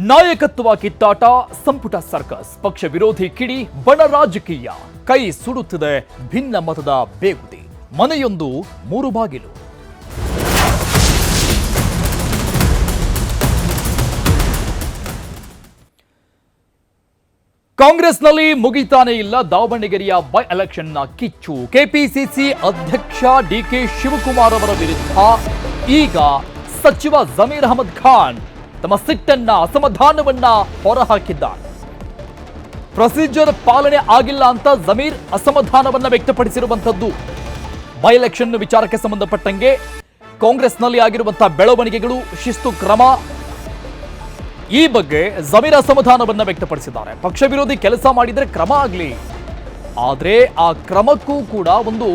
ನಾಯಕತ್ವ ಕಿತ್ತಾಟ, ಸಂಪುಟ ಸರ್ಕಸ್, ಪಕ್ಷ ವಿರೋಧಿ ಕಿಡಿ, ಬಣ ರಾಜಕೀಯ, ಕೈ ಸುಡುತ್ತಿದೆ ಭಿನ್ನ ಮತದ ಬೇಗುದಿ. ಮನೆಯೊಂದು ಮೂರು ಬಾಗಿಲು. ಕಾಂಗ್ರೆಸ್ನಲ್ಲಿ ಮುಗಿತಾನೇ ಇಲ್ಲ ದಾವಣಗೆರೆಯ ಬೈ ಎಲೆಕ್ಷನ್ನ ಕಿಚ್ಚು. ಕೆಪಿಸಿಸಿ ಅಧ್ಯಕ್ಷ ಡಿಕೆ ಶಿವಕುಮಾರ್ ಅವರ ವಿರುದ್ಧ ಈಗ ಸಚಿವ ಜಮೀರ್ ಅಹಮದ್ ಖಾನ್ ತಮ್ಮ ಸಿಟ್ಟನ್ನ, ಅಸಮಾಧಾನವನ್ನ ಹೊರಹಾಕಿದ್ದಾರೆ. ಪ್ರೊಸೀಜರ್ ಪಾಲನೆ ಆಗಿಲ್ಲ ಅಂತ ಜಮೀರ್ ಅಸಮಾಧಾನವನ್ನ ವ್ಯಕ್ತಪಡಿಸಿರುವಂತದ್ದು. ಬೈ ಎಲೆಕ್ಷನ್ ವಿಚಾರಕ್ಕೆ ಸಂಬಂಧಪಟ್ಟಂಗೆ ಕಾಂಗ್ರೆಸ್ನಲ್ಲಿ ಆಗಿರುವಂತಹ ಬೆಳವಣಿಗೆಗಳು, ಶಿಸ್ತು ಕ್ರಮ, ಈ ಬಗ್ಗೆ ಜಮೀರ್ ಅಸಮಾಧಾನವನ್ನ ವ್ಯಕ್ತಪಡಿಸಿದ್ದಾರೆ. ಪಕ್ಷ ವಿರೋಧಿ ಕೆಲಸ ಮಾಡಿದ್ರೆ ಕ್ರಮ ಆಗಲಿ, ಆದ್ರೆ ಆ ಕ್ರಮಕ್ಕೂ ಕೂಡ ಒಂದು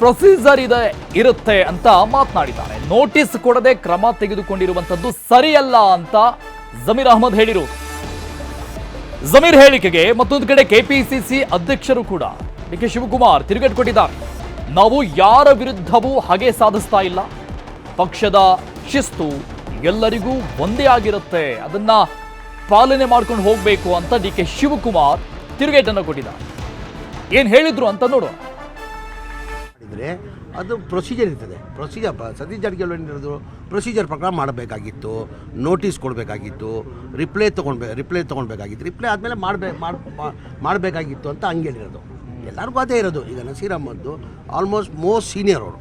ಪ್ರೊಸೀಜರ್ ಇರುತ್ತೆ ಅಂತ ಮಾತನಾಡಿದ್ದಾರೆ. ನೋಟಿಸ್ ಕೊಡದೆ ಕ್ರಮ ತೆಗೆದುಕೊಂಡಿರುವಂತದ್ದು ಸರಿಯಲ್ಲ ಅಂತ ಜಮೀರ್ ಅಹಮದ್ ಹೇಳಿರು. ಜಮೀರ್ ಹೇಳಿಕೆಗೆ ಮತ್ತೊಂದು ಕಡೆ ಕೆಪಿಸಿಸಿ ಅಧ್ಯಕ್ಷರು ಕೂಡ ಡಿಕೆ ಶಿವಕುಮಾರ್ ತಿರುಗೇಟು ಕೊಟ್ಟಿದ್ದಾರೆ. ನಾವು ಯಾರ ವಿರುದ್ಧವೂ ಹಾಗೆ ಸಾಧಿಸ್ತಾ ಇಲ್ಲ, ಪಕ್ಷದ ಶಿಸ್ತು ಎಲ್ಲರಿಗೂ ಒಂದೇ ಆಗಿರುತ್ತೆ, ಅದನ್ನ ಪಾಲನೆ ಮಾಡ್ಕೊಂಡು ಹೋಗ್ಬೇಕು ಅಂತ ಡಿಕೆ ಶಿವಕುಮಾರ್ ತಿರುಗೇಟನ್ನು ಕೊಟ್ಟಿದ್ದಾರೆ. ಏನ್ ಹೇಳಿದ್ರು ಅಂತ ನೋಡುವ. ಅದು ಪ್ರೊಸೀಜರ್ ಇರ್ತದೆ. ಪ್ರೊಸೀಜರ್ ಸತೀಶ್ ಜಾರಕಿಹೊಳಿ ಏನಿರೋದು ಪ್ರೊಸೀಜರ್ ಪ್ರಕಾರ ಮಾಡಬೇಕಾಗಿತ್ತು, ನೋಟಿಸ್ ಕೊಡಬೇಕಾಗಿತ್ತು, ರಿಪ್ಲೈ ತೊಗೊಳ್ಬೇಕಾಗಿತ್ತು, ರಿಪ್ಲೈ ಆದಮೇಲೆ ಮಾಡಬೇಕಾಗಿತ್ತು ಅಂತ ಹಂಗೆ ಹೇಳಿರೋದು. ಎಲ್ಲರಿಗೂ ಅದೇ ಇರೋದು. ಈಗ Naseer Ahmed almost most senior ಅವರು.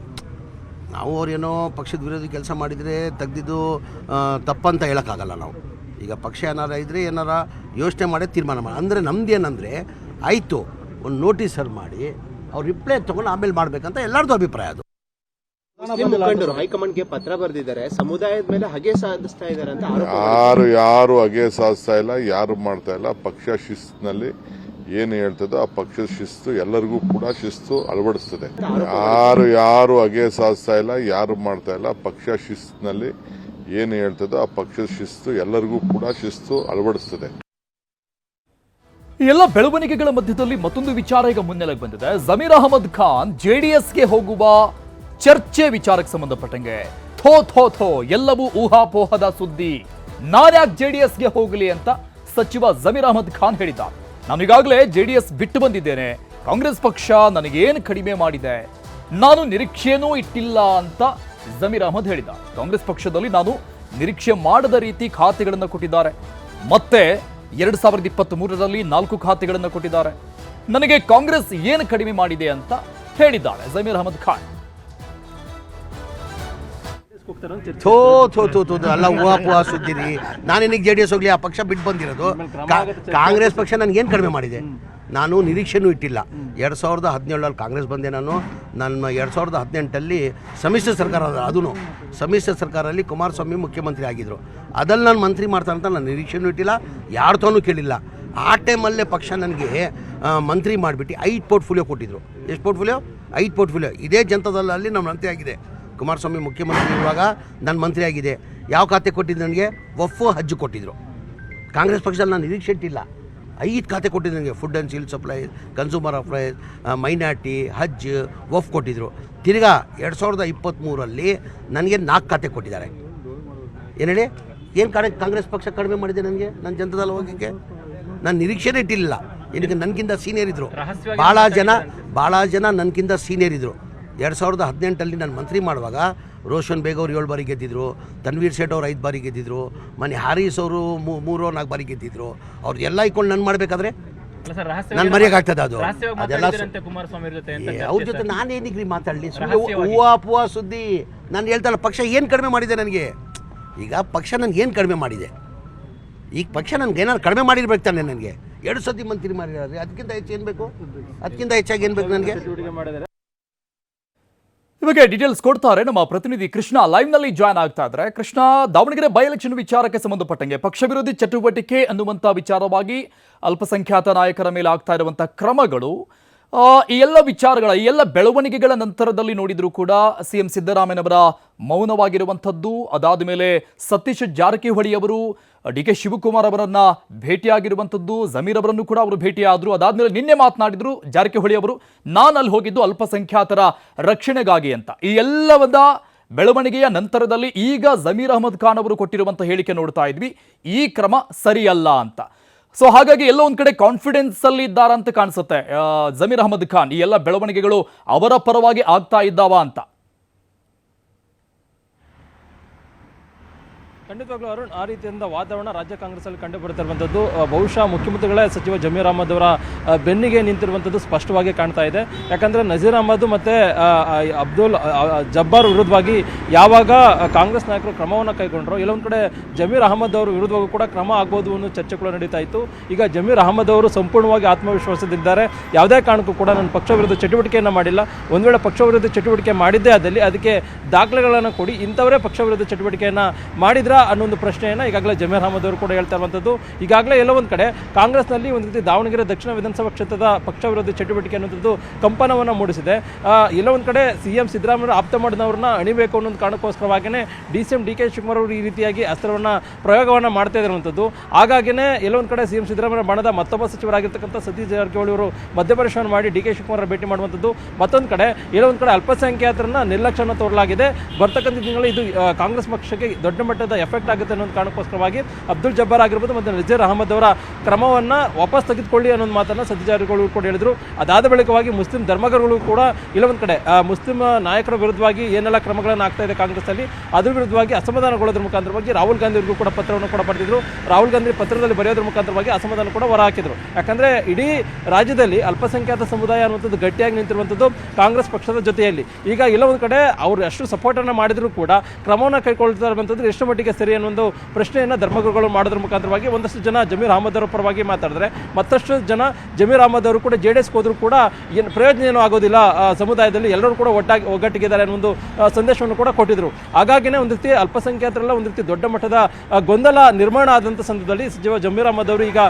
ನಾವು ಅವ್ರೇನೋ ಪಕ್ಷದ ವಿರೋಧಿ ಕೆಲಸ ಮಾಡಿದರೆ ತೆಗೆದಿದ್ದು ತಪ್ಪಂತ ಹೇಳೋಕ್ಕಾಗಲ್ಲ ನಾವು. ಈಗ ಪಕ್ಷ ಏನಾರ ಇದ್ದರೆ ಏನಾರ ಯೋಚನೆ ಮಾಡಿ ತೀರ್ಮಾನ ಮಾಡಿ. ಅಂದರೆ ನಮ್ದು ಏನಂದರೆ ಆಯಿತು, ಒಂದು ನೋಟಿಸ್ ಸರ್ವ್ ಮಾಡಿ ಅವ್ರು ರಿಪ್ಲೈ ತೊಗೊಂಡು ಆಮೇಲೆ ಮಾಡಬೇಕಂತ ಎಲ್ಲರದ್ದು ಅಭಿಪ್ರಾಯ. ಅದು ಮುಖಂಡರು ಹೈಕಮಾಂಡ್ಗೆ ಪತ್ರ ಬರೆದಿದ್ದಾರೆ, ಸಮುದಾಯದ ಮೇಲೆ ಹಗೆ ಸಾಧಿಸ್ತಾ ಇದ್ದಾರೆ ಅಂತ. ಯಾರು ಹಗೆ ಸಾಧಿಸ್ತಾ ಇಲ್ಲ, ಯಾರು ಮಾಡ್ತಾ ಇಲ್ಲ. ಪಕ್ಷ ಶಿಸ್ತಿನಲ್ಲಿ ಏನು ಹೇಳ್ತದೋ ಆ ಪಕ್ಷದ ಶಿಸ್ತು ಎಲ್ಲರಿಗೂ ಕೂಡ ಶಿಸ್ತು ಅಳವಡಿಸ್ತದೆ. ಯಾರು ಹಗೆ ಸಾಧಿಸ್ತಾ ಇಲ್ಲ, ಯಾರು ಮಾಡ್ತಾ ಇಲ್ಲ. ಪಕ್ಷ ಶಿಸ್ತಿನಲ್ಲಿ ಏನು ಹೇಳ್ತದೋ ಆ ಪಕ್ಷದ ಶಿಸ್ತು ಎಲ್ಲರಿಗೂ ಕೂಡ ಶಿಸ್ತು ಅಳವಡಿಸ್ತದೆ. ಈ ಎಲ್ಲ ಬೆಳವಣಿಗೆಗಳ ಮಧ್ಯದಲ್ಲಿ ಮತ್ತೊಂದು ವಿಚಾರ ಈಗ ಮುನ್ನೆಲೆಗೆ ಬಂದಿದೆ. ಜಮೀರ್ ಅಹಮದ್ ಖಾನ್ ಜೆಡಿಎಸ್ಗೆ ಹೋಗುವ ಚರ್ಚೆ ವಿಚಾರಕ್ಕೆ ಸಂಬಂಧಪಟ್ಟಂಗೆ ಥೋ ಎಲ್ಲವೂ ಊಹಾಪೋಹದ ಸುದ್ದಿ, ನಾನ್ಯಾಕೆ ಜೆಡಿಎಸ್ಗೆ ಹೋಗಲಿ ಅಂತ ಸಚಿವ ಜಮೀರ್ ಅಹಮದ್ ಖಾನ್ ಹೇಳಿದ್ದಾರೆ. ನಾನು ಈಗಾಗಲೇ ಜೆಡಿಎಸ್ ಬಿಟ್ಟು ಬಂದಿದ್ದೇನೆ, ಕಾಂಗ್ರೆಸ್ ಪಕ್ಷ ನನಗೇನು ಕಡಿಮೆ ಮಾಡಿದೆ, ನಾನು ನಿರೀಕ್ಷೆನೂ ಇಟ್ಟಿಲ್ಲ ಅಂತ ಜಮೀರ್ ಅಹಮದ್ ಹೇಳಿದ್ದಾರೆ. ಕಾಂಗ್ರೆಸ್ ಪಕ್ಷದಲ್ಲಿ ನಾನು ನಿರೀಕ್ಷೆ ಮಾಡದ ರೀತಿ ಖಾತೆಗಳನ್ನು ಕೊಟ್ಟಿದ್ದಾರೆ. ಮತ್ತೆ 2023ರಲ್ಲಿ 4 ಖಾತೆಗಳನ್ನು ಕೊಟ್ಟಿದ್ದಾರೆ. ನನಗೆ ಕಾಂಗ್ರೆಸ್ ಏನು ಕಡಿಮೆ ಮಾಡಿದೆ ಅಂತ ಹೇಳಿದ್ದಾರೆ ಜಮೀರ್ ಅಹಮದ್ ಖಾನ್. ಅಲ್ಲ, ಊಹಾಪೋಹ ಸುದ್ದಿರಿ. ನಾನೇನಿಗೆ JDS ಹೋಗ್ಲಿ, ಆ ಪಕ್ಷ ಬಿಟ್ಟು ಬಂದಿರೋದು. ಕಾಂಗ್ರೆಸ್ ಪಕ್ಷ ನನಗೇನು ಕಡಿಮೆ ಮಾಡಿದೆ? ನಾನು ನಿರೀಕ್ಷೆನೂ ಇಟ್ಟಿಲ್ಲ. 2017ರಲ್ಲಿ ಕಾಂಗ್ರೆಸ್ ಬಂದೆ. ನಾನು 2018ಅಲ್ಲಿ ಸಮ್ಮಿಶ್ರ ಸರ್ಕಾರ, ಅದೂ ಸಮ್ಮಿಶ್ರ ಸರ್ಕಾರದಲ್ಲಿ ಕುಮಾರಸ್ವಾಮಿ ಮುಖ್ಯಮಂತ್ರಿ ಆಗಿದ್ದರು. ಅದಲ್ಲಿ ನಾನು ಮಂತ್ರಿ ಮಾಡ್ತಾನಂತ ನಾನು ನಿರೀಕ್ಷೆನೂ ಇಟ್ಟಿಲ್ಲ, ಯಾರ್ತಾನೂ ಕೇಳಿಲ್ಲ. ಆ ಟೈಮಲ್ಲೇ ಪಕ್ಷ ನನಗೆ ಮಂತ್ರಿ ಮಾಡಿಬಿಟ್ಟು 5 ಪೋರ್ಟ್ಫೋಲಿಯೋ ಕೊಟ್ಟಿದ್ರು. ಎಷ್ಟು ಪೋರ್ಟ್ಫೋಲಿಯೋ? 5 ಪೋರ್ಟ್ಫೋಲಿಯೋ. ಇದೇ ಜನತಾದಳಲ್ಲಿ ನಮ್ಮ ಮಂತ್ರಿ ಆಗಿದೆ. ಕುಮಾರಸ್ವಾಮಿ ಮುಖ್ಯಮಂತ್ರಿ ಇರುವಾಗ ನಾನು ಮಂತ್ರಿ ಆಗಿದೆ. ಯಾವ ಖಾತೆ ಕೊಟ್ಟಿದ್ದು ನನಗೆ? ವಫ್, ಹಜ್ ಕೊಟ್ಟಿದ್ದರು. ಕಾಂಗ್ರೆಸ್ ಪಕ್ಷದಲ್ಲಿ ನಾನು ನಿರೀಕ್ಷೆ ಇಟ್ಟಿಲ್ಲ. 5 ಖಾತೆ ಕೊಟ್ಟಿದ್ದು ನನಗೆ. Food and civil supplies, consumer affairs, minority, ಹಜ್, ವಫ್ ಕೊಟ್ಟಿದ್ದರು. ತಿರ್ಗಾ 2023ರಲ್ಲಿ ನನಗೆ 4 ಖಾತೆ ಕೊಟ್ಟಿದ್ದಾರೆ. ಏನು ಹೇಳಿ, ಏನು ಕಾಂಗ್ರೆಸ್ ಪಕ್ಷ ಕಡಿಮೆ ಮಾಡಿದೆ ನನಗೆ? ನನ್ನ ಜನತಾದಳ ಹೋಗೋಕ್ಕೆ ನಾನು ನಿರೀಕ್ಷೆನೇ ಇಟ್ಟಿಲ್ಲ. ಏನಕ್ಕೆ? ನನಗಿಂತ ಸೀನಿಯರ್ ಇದ್ದರು ಭಾಳ ಜನ ನನಗಿಂತ ಸೀನಿಯರ್ ಇದ್ದರು. 2018ಅಲ್ಲಿ ನಾನು ಮಂತ್ರಿ ಮಾಡುವಾಗ ರೋಷನ್ ಬೇಗ್ ಅವರು 7 ಬಾರಿ ಗೆದ್ದಿದ್ರು, ತನ್ವೀರ್ ಸೇಠ್ ಅವರು 5 ಬಾರಿ ಗೆದ್ದಿದ್ರು, ಮನೆ ಹಾರೀಸ್ ಅವರು 3-4 ಬಾರಿ ಗೆದ್ದಿದ್ರು. ಅವ್ರು ಎಲ್ಲ ಇಟ್ಕೊಂಡು ನಾನು ಮಾಡಬೇಕಾದ್ರೆ ನಾನು ಮರೆಯೋಕ್ಕಾಗ್ತದೆ? ಅದು ಅದೆಲ್ಲ ಅವ್ರ ಜೊತೆ ನಾನೇನಿಗ್ರಿ ಮಾತಾಡಲಿ? ಹೂವಾ ಸುದ್ದಿ. ನಾನು ಹೇಳ್ತಾಯಿಲ್ಲ ಪಕ್ಷ ಏನು ಕಡಿಮೆ ಮಾಡಿದೆ ನನಗೆ. ಈಗ ಪಕ್ಷ ನನಗೆ ಏನು ಕಡಿಮೆ ಮಾಡಿದೆ? ಈಗ ಪಕ್ಷ ನನಗೆ ಏನಾದ್ರು ಕಡಿಮೆ ಮಾಡಿರ್ಬೇಕು ತಾನೆ. ನನಗೆ 2 ಸತಿ ಮಂತ್ರಿ ಮಾಡಿರೋದ್ರೆ ಅದಕ್ಕಿಂತ ಹೆಚ್ಚು ಏನು ಬೇಕು? ಅದಕ್ಕಿಂತ ಹೆಚ್ಚಾಗಿ ಏನು ಬೇಕು ನನಗೆ? ಇವಾಗ ಡೀಟೇಲ್ಸ್ ಕೊಡ್ತಾರೆ ನಮ್ಮ ಪ್ರತಿನಿಧಿ ಕೃಷ್ಣ, ಲೈವ್ ನಲ್ಲಿ ಜಾಯ್ನ್ ಆಗ್ತಾ ಇದ್ದಾರೆ. ಕೃಷ್ಣ, ದಾವಣಗೆರೆ ಬೈ ಎಲೆಕ್ಷನ್ ವಿಚಾರಕ್ಕೆ ಸಂಬಂಧಪಟ್ಟಂಗೆ ಪಕ್ಷ ವಿರೋಧಿ ಚಟುವಟಿಕೆ ಅನ್ನುವಂಥ ವಿಚಾರವಾಗಿ ಅಲ್ಪಸಂಖ್ಯಾತ ನಾಯಕರ ಮೇಲೆ ಆಗ್ತಾ ಇರುವಂತಹ ಕ್ರಮಗಳು, ಈ ಎಲ್ಲ ವಿಚಾರಗಳ, ಈ ಎಲ್ಲ ಬೆಳವಣಿಗೆಗಳ ನಂತರದಲ್ಲಿ ನೋಡಿದ್ರು ಕೂಡ ಸಿಎಂ ಸಿದ್ದರಾಮಯ್ಯನವರ ಮೌನವಾಗಿರುವಂಥದ್ದು. ಅದಾದ ಮೇಲೆ ಸತೀಶ್ ಜಾರಕಿಹೊಳಿ ಅವರು ಡಿಕೆ ಶಿವಕುಮಾರ್ ಅವರನ್ನ ಭೇಟಿಯಾಗಿರುವಂಥದ್ದು, ಜಮೀರ್ ಅವರನ್ನು ಕೂಡ ಅವರು ಭೇಟಿಯಾದರು. ಅದಾದ್ಮೇಲೆ ನಿನ್ನೆ ಮಾತನಾಡಿದ್ರು ಜಾರಕಿಹೊಳಿ ಅವರು, ನಾನು ಅಲ್ಲಿ ಹೋಗಿದ್ದು ಅಲ್ಪಸಂಖ್ಯಾತರ ರಕ್ಷಣೆಗಾಗಿ ಅಂತ. ಈ ಎಲ್ಲವನ್ನ ಬೆಳವಣಿಗೆಯ ನಂತರದಲ್ಲಿ ಈಗ ಜಮೀರ್ ಅಹಮದ್ ಖಾನ್ ಅವರು ಕೊಟ್ಟಿರುವಂತಹ ಹೇಳಿಕೆ ನೋಡ್ತಾ ಇದ್ವಿ, ಈ ಕ್ರಮ ಸರಿಯಲ್ಲ ಅಂತ. ಸೊ ಹಾಗಾಗಿ ಎಲ್ಲೋ ಒಂದ್ ಕಡೆ ಕಾನ್ಫಿಡೆನ್ಸ್ ಅಲ್ಲಿ ಇದ್ದಾರಂತ ಕಾಣಿಸುತ್ತೆ ಜಮೀರ್ ಅಹಮದ್ ಖಾನ್. ಈ ಎಲ್ಲ ಬೆಳವಣಿಗೆಗಳು ಅವರ ಪರವಾಗಿ ಆಗ್ತಾ ಇದ್ದಾವ ಅಂತ. ಖಂಡಿತವಾಗ್ಲೂ ಅರುಣ್, ಆ ರೀತಿಯಿಂದ ವಾತಾವರಣ ರಾಜ್ಯ ಕಾಂಗ್ರೆಸ್ಸಲ್ಲಿ ಕಂಡು ಬರುತ್ತಿರುವಂಥದ್ದು ಬಹುಶಃ ಮುಖ್ಯಮಂತ್ರಿಗಳೇ ಸಚಿವ ಜಮೀರ್ ಅಹಮದ್ ಅವರ ಬೆನ್ನಿಗೆ ನಿಂತಿರುವಂಥದ್ದು ಸ್ಪಷ್ಟವಾಗಿ ಕಾಣ್ತಾ ಇದೆ. ಯಾಕಂದರೆ ನಜೀರ್ ಅಹಮದ್ ಮತ್ತು ಅಬ್ದುಲ್ ಜಬ್ಬಾರ್ ವಿರುದ್ಧವಾಗಿ ಯಾವಾಗ ಕಾಂಗ್ರೆಸ್ ನಾಯಕರು ಕ್ರಮವನ್ನು ಕೈಗೊಂಡ್ರು, ಎಲ್ಲೊಂದು ಕಡೆ ಜಮೀರ್ ಅಹಮದ್ ಅವರು ವಿರುದ್ಧವಾಗೂ ಕೂಡ ಕ್ರಮ ಆಗ್ಬೋದು ಅನ್ನೋ ಚರ್ಚೆಗಳು ನಡೀತಾ ಇತ್ತು. ಈಗ ಜಮೀರ್ ಅಹಮದ್ ಅವರು ಸಂಪೂರ್ಣವಾಗಿ ಆತ್ಮವಿಶ್ವಾಸದಿದ್ದಾರೆ. ಯಾವುದೇ ಕಾರಣಕ್ಕೂ ಕೂಡ ನಾನು ಪಕ್ಷ ವಿರುದ್ಧ ಚಟುವಟಿಕೆಯನ್ನು ಮಾಡಿಲ್ಲ, ಒಂದು ವೇಳೆ ಪಕ್ಷ ವಿರುದ್ಧ ಚಟುವಟಿಕೆ ಮಾಡಿದ್ದೇ ಆದಲ್ಲಿ ಅದಕ್ಕೆ ದಾಖಲೆಗಳನ್ನು ಕೊಡಿ, ಇಂಥವರೇ ಪಕ್ಷ ವಿರುದ್ಧ ಚಟುವಟಿಕೆಯನ್ನು ಮಾಡಿದ್ರ ಅನ್ನೊಂದು ಪ್ರಶ್ನೆಯನ್ನು ಈಗಾಗಲೇ ಜಮೀರ್ ಅಹಮದ್ ಅವರು ಕೂಡ ಹೇಳ್ತಾ ಇರುವಂಥದ್ದು. ಈಗಾಗಲೇ ಎಲ್ಲೋ ಒಂದು ಕಡೆ ಕಾಂಗ್ರೆಸ್ನಲ್ಲಿ ಒಂದು ರೀತಿ ದಾವಣಗೆರೆ ದಕ್ಷಿಣ ವಿಧಾನಸಭಾ ಕ್ಷೇತ್ರದ ಪಕ್ಷ ವಿರೋಧಿ ಚಟುವಟಿಕೆ ಅನ್ನೋದು ಕಂಪನವನ್ನು ಮೂಡಿಸಿದೆ. ಎಲ್ಲೋ ಒಂದು ಕಡೆ ಸಿಎಂ ಸಿದ್ದರಾಮಯ್ಯ ಆಪ್ತ ಮಾಡಿದವ್ರನ್ನ ಅಣಿಬೇಕು ಅನ್ನೋದು ಕಾರಣಕ್ಕೋಸ್ಕರವಾಗಿಯೇ ಡಿ.ಸಿ.ಎಂ ಡಿ.ಕೆ ಶಿವಕುಮಾರ್ ಅವರು ಈ ರೀತಿಯಾಗಿ ಅಸ್ತ್ರವನ್ನು ಪ್ರಯೋಗವನ್ನು ಮಾಡ್ತಾ ಇರುವಂಥದ್ದು. ಹಾಗಾಗಿನೇ ಎಲ್ಲೋ ಒಂದು ಕಡೆ ಸಿಎಂ ಸಿದ್ದರಾಮಯ್ಯ ಬಣದ ಮತ್ತೊಬ್ಬ ಸಚಿವರಾಗಿರ್ತಕ್ಕಂಥ ಸತೀಶ್ ಜಾರಕಿಹೊಳಿ ಅವರು ಮಧ್ಯಪ್ರವೇಶವನ್ನು ಮಾಡಿ ಡಿ.ಕೆ ಶಿವಕುಮಾರ್ ಭೇಟಿ ಮಾಡುವಂಥದ್ದು. ಮತ್ತೊಂದು ಕಡೆ ಎಲ್ಲೋ ಒಂದು ಕಡೆ ಅಲ್ಪಸಂಖ್ಯಾತರನ್ನ ನಿರ್ಲಕ್ಷ್ಯವನ್ನು ತೋರಲಾಗಿದೆ. ಬರ್ತಕ್ಕಂಥ ದಿನಗಳು ಇದು ಕಾಂಗ್ರೆಸ್ ಪಕ್ಷಕ್ಕೆ ದೊಡ್ಡ ಮಟ್ಟದ ಎಫೆಕ್ಟ್ ಆಗುತ್ತೆ ಅನ್ನೋ ಕಾರಣಕ್ಕೋಸ್ಕರವಾಗಿ ಅಬ್ದುಲ್ ಜಬ್ಬಾರ್ ಆಗಿರ್ಬೋದು ಮತ್ತು ನಜೀರ್ ಅಹಮದ್ ಅವರ ಕ್ರಮವನ್ನು ವಾಪಸ್ ತೆಗೆದುಕೊಳ್ಳಿ ಅನ್ನೋ ಮಾತನ್ನು ಸತೀಶ್ ಜಾರಕಿಹೊಳಿ ಕೂಡ ಹೇಳಿದರು. ಅದಾದ ಬಳಿಕವಾಗಿ ಮುಸ್ಲಿಂ ಧರ್ಮಗುರುಗಳು ಕೂಡ ಇಲ್ಲೊಂದು ಕಡೆ ಮುಸ್ಲಿಂ ನಾಯಕರ ವಿರುದ್ಧವಾಗಿ ಏನೆಲ್ಲ ಕ್ರಮಗಳನ್ನು ಆಗ್ತಾ ಇದೆ ಕಾಂಗ್ರೆಸ್ಸಲ್ಲಿ ಅದ್ರ ವಿರುದ್ಧವಾಗಿ ಅಸಮಾಧಾನಗೊಳ್ಳೋದ್ರ ಮುಖಾಂತರವಾಗಿ ರಾಹುಲ್ ಗಾಂಧಿ ಅವರಿಗೂ ಕೂಡ ಪತ್ರವನ್ನು ಕೂಡ ಬರೆದಿದ್ರು. ರಾಹುಲ್ ಗಾಂಧಿ ಪತ್ರದಲ್ಲಿ ಬರೆಯೋದ್ರ ಮುಖಾಂತರವಾಗಿ ಅಸಮಾಧಾನ ಕೂಡ ಹೊರಹಾಕಿದ್ರು. ಯಾಕಂದರೆ ಇಡೀ ರಾಜ್ಯದಲ್ಲಿ ಅಲ್ಪಸಂಖ್ಯಾತ ಸಮುದಾಯ ಅನ್ನುವಂಥದ್ದು ಗಟ್ಟಿಯಾಗಿ ನಿಂತಿರುವಂಥದ್ದು ಕಾಂಗ್ರೆಸ್ ಪಕ್ಷದ ಜೊತೆಯಲ್ಲಿ. ಈಗ ಎಲ್ಲ ಒಂದು ಕಡೆ ಅವರು ಎಷ್ಟು ಸಪೋರ್ಟನ್ನು ಮಾಡಿದರೂ ಕೂಡ ಕ್ರಮವನ್ನು ಕೈಗೊಳ್ತಾ ಇರುವಂಥದ್ದು ಎಷ್ಟು ಮಟ್ಟಿಗೆ ಸರಿ ಅನ್ನೋ ಪ್ರಶ್ನೆಯನ್ನು ಧರ್ಮಗುರುಗಳು ಮಾಡೋದ್ರ ಮುಖಾಂತರವಾಗಿ ಒಂದಷ್ಟು ಜನ ಜಮೀರ್ ಅಹಮದ್ ಅವರ ಪರವಾಗಿ ಮಾತಾಡಿದ್ರೆ, ಮತ್ತಷ್ಟು ಜನ ಜಮೀರ್ ಅಹಮದ್ ಅವರು ಕೂಡ JDS ಹೋದರೂ ಕೂಡ ಏನು ಪ್ರಯೋಜನ ಏನೂ ಆಗೋದಿಲ್ಲ, ಸಮುದಾಯದಲ್ಲಿ ಎಲ್ಲರೂ ಕೂಡ ಒಗ್ಗಟ್ಟಿಗಿದ್ದಾರೆ ಅನ್ನೋ ಒಂದು ಸಂದೇಶವನ್ನು ಕೂಡ ಕೊಟ್ಟಿದ್ರು. ಹಾಗಾಗಿನೇ ಒಂದು ರೀತಿ ಅಲ್ಪಸಂಖ್ಯಾತರೆಲ್ಲ ಒಂದು ರೀತಿ ದೊಡ್ಡ ಮಟ್ಟದ ಗೊಂದಲ ನಿರ್ಮಾಣ ಆದಂಥ ಸಂದರ್ಭದಲ್ಲಿ ಸಚಿವ ಜಮೀರ್ ಅಹಮದ್ ಅವರು ಈಗ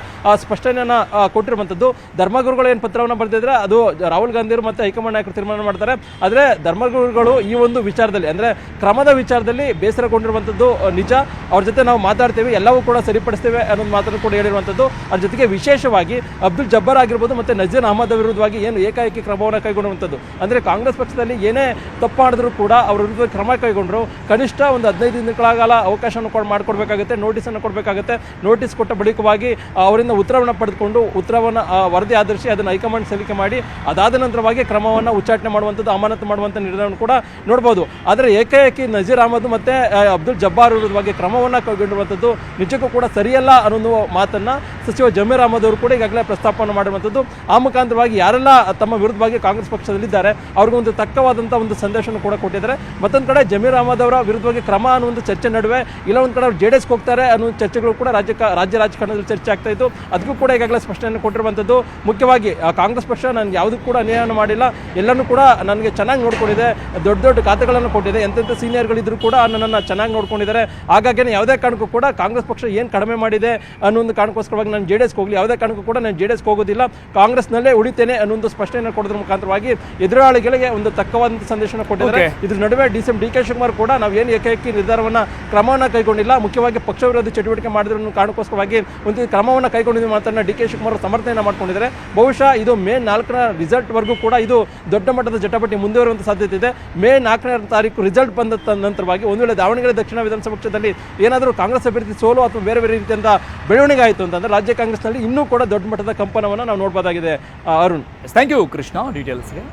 ಸ್ಪಷ್ಟನೆಯನ್ನು ಕೊಟ್ಟಿರುವಂಥದ್ದು. ಧರ್ಮಗುರುಗಳು ಏನು ಪತ್ರವನ್ನು ಬರೆದಿದ್ರೆ ಅದು ರಾಹುಲ್ ಗಾಂಧಿ ಅವರು ಮತ್ತು ಹೈಕಮಾಂಡ್ ನಾಯಕರು ತೀರ್ಮಾನ ಮಾಡ್ತಾರೆ. ಆದರೆ ಧರ್ಮಗುರುಗಳು ಈ ಒಂದು ವಿಚಾರದಲ್ಲಿ ಅಂದರೆ ಕ್ರಮದ ವಿಚಾರದಲ್ಲಿ ಬೇಸರಗೊಂಡಿರುವಂಥದ್ದು ನಿಜ. ಅವ್ರ ಜೊತೆ ನಾವು ಮಾತಾಡ್ತೇವೆ, ಎಲ್ಲವೂ ಕೂಡ ಸರಿಪಡಿಸ್ತೇವೆ ಅನ್ನೋದು ಮಾತನ್ನು ಕೂಡ ಹೇಳಿರುವಂಥದ್ದು. ಅದ್ರ ಜೊತೆಗೆ ವಿಶೇಷವಾಗಿ ಅಬ್ದುಲ್ ಜಬ್ಬಾರ್ ಆಗಿರ್ಬೋದು ಮತ್ತು ನಜೀರ್ ಅಹಮದ್ ವಿರುದ್ಧವಾಗಿ ಏನು ಏಕಾಏಕಿ ಕ್ರಮವನ್ನು ಕೈಗೊಂಡುವಂಥದ್ದು, ಅಂದರೆ ಕಾಂಗ್ರೆಸ್ ಪಕ್ಷದಲ್ಲಿ ಏನೇ ತಪ್ಪು ಮಾಡಿದ್ರು ಕೂಡ ಅವ್ರ ವಿರುದ್ಧ ಕ್ರಮ ಕೈಗೊಂಡ್ರು ಕನಿಷ್ಠ ಒಂದು 15 ದಿನಗಳ ಅವಕಾಶವನ್ನು ಮಾಡಿಕೊಡ್ಬೇಕಾಗುತ್ತೆ, ನೋಟಿಸನ್ನು ಕೊಡಬೇಕಾಗುತ್ತೆ. ನೋಟಿಸ್ ಕೊಟ್ಟ ಬಳಿಕವಾಗಿ ಅವರಿಂದ ಉತ್ತರವನ್ನು ಪಡೆದುಕೊಂಡು ಉತ್ತರವನ್ನು ವರದಿ ಆಧರಿಸಿ ಅದನ್ನು ಹೈಕಮಾಂಡ್ ಸಲ್ಲಿಕೆ ಮಾಡಿ ಅದಾದ ನಂತರವಾಗಿ ಕ್ರಮವನ್ನು ಉಚ್ಚಾಟನೆ ಮಾಡುವಂಥದ್ದು, ಅಮಾನತು ಮಾಡುವಂಥ ನಿರ್ಧಾರವನ್ನು ಕೂಡ ನೋಡ್ಬೋದು. ಆದರೆ ಏಕಾಏಕಿ ನಜೀರ್ ಅಹಮದ್ ಮತ್ತು ಅಬ್ದುಲ್ ಜಬ್ಬಾರ್ ವಿರುದ್ಧವಾಗಿ ಕ್ರಮವನ್ನು ಕೈಗೊಂಡಿರುವಂಥದ್ದು ನಿಜಕ್ಕೂ ಕೂಡ ಸರಿಯಲ್ಲ ಅನ್ನೋ ಮಾತನ್ನು ಸಚಿವ ಜಮೀರ್ ಅಹಮದ್ ಅವರು ಕೂಡ ಈಗಾಗಲೇ ಪ್ರಸ್ತಾಪವನ್ನು ಮಾಡಿರುವಂಥದ್ದು. ಆ ಮುಖಾಂತರವಾಗಿ ಯಾರೆಲ್ಲ ತಮ್ಮ ವಿರುದ್ಧವಾಗಿ ಕಾಂಗ್ರೆಸ್ ಪಕ್ಷದಲ್ಲಿದ್ದಾರೆ ಅವ್ರಿಗೊಂದು ತಕ್ಕವಾದಂಥ ಒಂದು ಸಂದೇಶವನ್ನು ಕೂಡ ಕೊಟ್ಟಿದ್ದಾರೆ. ಮತ್ತೊಂದು ಕಡೆ ಜಮೀರ್ ಅಹಮದ್ ಅವರ ವಿರುದ್ಧವಾಗಿ ಕ್ರಮ ಅನ್ನೋ ಒಂದು ಚರ್ಚೆ ನಡುವೆ ಇಲ್ಲ ಒಂದು ಕಡೆ ಅವ್ರು JDS ಹೋಗ್ತಾರೆ ಅನ್ನೋ ಚರ್ಚೆಗಳು ಕೂಡ ರಾಜ್ಯ ರಾಜಕಾರಣದಲ್ಲಿ ಚರ್ಚೆ ಆಗ್ತಾ ಇತ್ತು. ಅದಕ್ಕೂ ಕೂಡ ಈಗಾಗಲೇ ಸ್ಪಷ್ಟನೆಯನ್ನು ಕೊಟ್ಟಿರುವಂಥದ್ದು. ಮುಖ್ಯವಾಗಿ ಕಾಂಗ್ರೆಸ್ ಪಕ್ಷ ನನಗೆ ಯಾವುದಕ್ಕೂ ಕೂಡ ಅನ್ಯಾಯವನ್ನು ಮಾಡಿಲ್ಲ, ಎಲ್ಲನೂ ಕೂಡ ನನಗೆ ಚೆನ್ನಾಗಿ ನೋಡ್ಕೊಂಡಿದೆ, ದೊಡ್ಡ ದೊಡ್ಡ ಖಾತೆಗಳನ್ನು ಕೊಟ್ಟಿದೆ, ಎಂತೆಂಥ ಸೀನಿಯರ್ಗಳಿದ್ರು ಕೂಡ ನನ್ನನ್ನು ಚೆನ್ನಾಗಿ ನೋಡ್ಕೊಂಡಿದ್ದಾರೆ. ಹಾಗಾಗಿ ಯಾವುದೇ ಕಾರಣಕ್ಕೂ ಕೂಡ ಕಾಂಗ್ರೆಸ್ ಪಕ್ಷ ಏನು ಕಡಿಮೆ ಮಾಡಿದೆ ಅನ್ನೋ ಒಂದು ಕಾರಣಕ್ಕೋಸ್ಕರವಾಗಿ ನಾನು JDS ಹೋಗಲಿ, ಯಾವುದೇ ಕಾರಣಕ್ಕೂ ಕೂಡ ನಾನು JDS ಹೋಗೋದಿಲ್ಲ, ಕಾಂಗ್ರೆಸ್ನಲ್ಲೇ ಉಳಿತೇನೆ ಅನ್ನೋ ಒಂದು ಸ್ಪಷ್ಟನೆಯನ್ನು ಕೊಡೋದ್ರ ಮುಖಾಂತರವಾಗಿ ಎದುರಾಳಿಗಳಿಗೆ ಒಂದು ತಕ್ಕವಾದಂಥ ಸಂದೇಶವನ್ನು ಕೊಟ್ಟಿದ್ದಾರೆ. ಇದ್ರ ನಡುವೆ ಡಿ.ಸಿ.ಎಂ ಡಿ.ಕೆ ಶಿವಕುಮಾರ್ ಕೂಡ ನಾವೇನು ಏಕಾಏಕಿ ನಿರ್ಧಾರವನ್ನು ಕ್ರಮವನ್ನು ಕೈಗೊಂಡಿಲ್ಲ, ಮುಖ್ಯವಾಗಿ ಪಕ್ಷ ವಿರೋಧಿ ಚಟುವಟಿಕೆ ಮಾಡಿದ್ರು ಕಾರಣಕ್ಕೋಸ್ಕರವಾಗಿ ಒಂದು ಕ್ರಮವನ್ನು ಕೈಗೊಂಡಿದ್ದು ಮಾತನ್ನು ಡಿ.ಕೆ ಶಿವಕುಮಾರ್ ಸಮರ್ಥನೆಯನ್ನು ಮಾಡ್ಕೊಂಡಿದ್ದಾರೆ. ಬಹುಶಃ ಇದು ಮೇ 4ರ ರಿಸಲ್ಟ್ವರೆಗೂ ಕೂಡ ಇದು ದೊಡ್ಡ ಮಟ್ಟದ ಜಟಾಪಟಿ ಮುಂದುವರುವಂಥ ಸಾಧ್ಯತೆ ಇದೆ. ಮೇ 4ನೇ ತಾರೀಕು ರಿಸಲ್ಟ್ ಬಂದ ನಂತರವಾಗಿ ಒಂದು ವೇಳೆ ದಾವಣಗೆರೆ ದಕ್ಷಿಣ ವಿಧಾನಸಭಾ ಕ್ಷೇತ್ರದಲ್ಲಿ ಏನಾದರೂ ಕಾಂಗ್ರೆಸ್ ಅಭ್ಯರ್ಥಿ ಸೋಲು ಅಥವಾ ಬೇರೆ ಬೇರೆ ರೀತಿಯಿಂದ ಬೆಳವಣಿಗೆ ಆಯಿತು ಅಂತಂದ್ರೆ ರಾಜ್ಯ ಕಾಂಗ್ರೆಸ್ನಲ್ಲಿ ಇನ್ನೂ ಕೂಡ ದೊಡ್ಡ ಮಟ್ಟದ ಕಂಪನವನ್ನು ನಾವು ನೋಡಬಹುದಾಗಿದೆ. Arun, thank you Krishna ಡೀಟೇಲ್ಸ್ಗೆ.